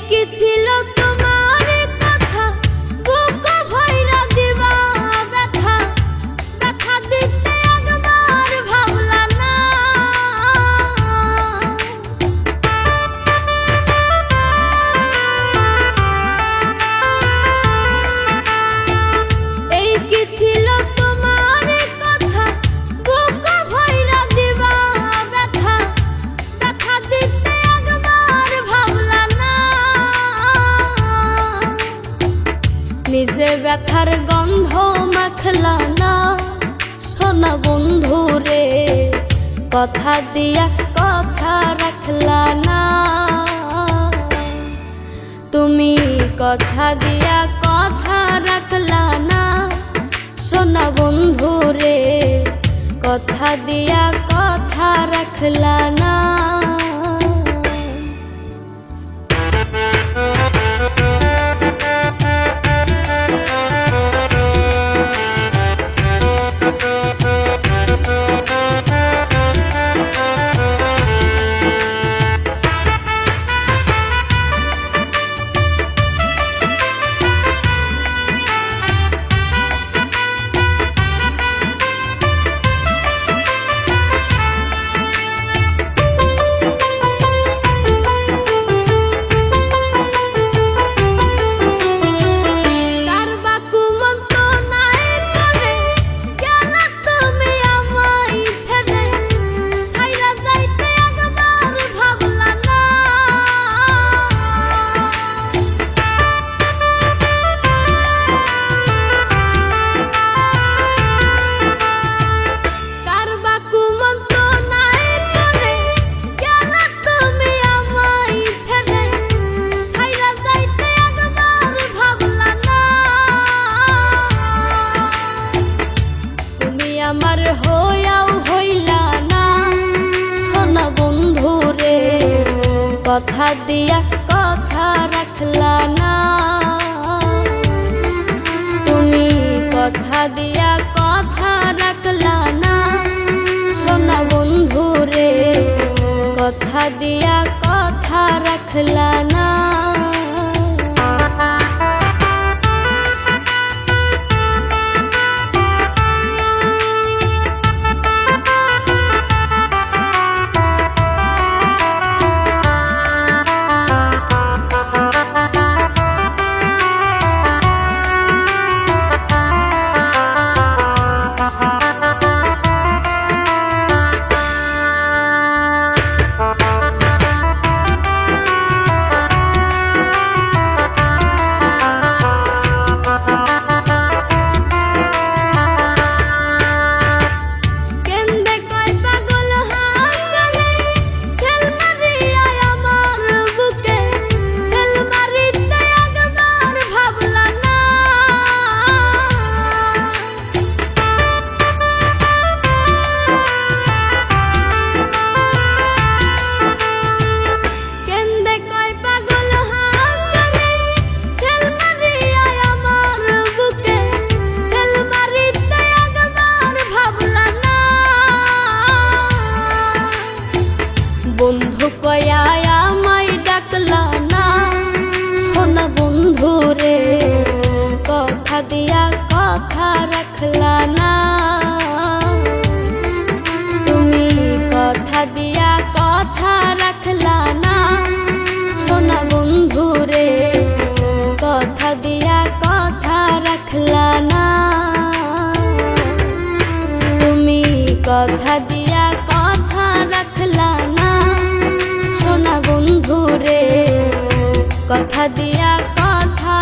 কি ছিল তোমার কথা, বুক ভইরা দিবা ব্যথা, ব্যথা দিতে একবার ভাবলা না। এই কি ছিল তোমার কথা, বুক ভইরা দিবা ব্যথা, ব্যথা দিতে একবার ভাবলা না। নিজে ব্যথার গন্ধ মাখলা না, সোনা বন্ধু রে কথা দিয়া কথা রাখলা না। তুমি কথা দিয়া কথা রাখলা না, সোনা বন্ধু রে কথা দিয়া কথা রাখলা না। আমার হইয়াও হইলা না, সোনা বন্ধু রে কথা দিয়া কথা রাখলা না। তুমি কথা দিয়া কথা রাখলা না, সোনা বন্ধু রে কথা দিয়া কথা রাখলা না। বন্ধু কয়া আমায় ডাকলা না, সোনা বন্ধু রে কথা দিয়া কথা রাখলা না। তুমি কথা দিয়া কথা রাখলা না, সোনা বন্ধু রে কথা দিয়া কথা রাখলা না। তুমি কথা দিয়া কথা রাখলা না, সোনা বন্ধু রে কথা দিয়া কথা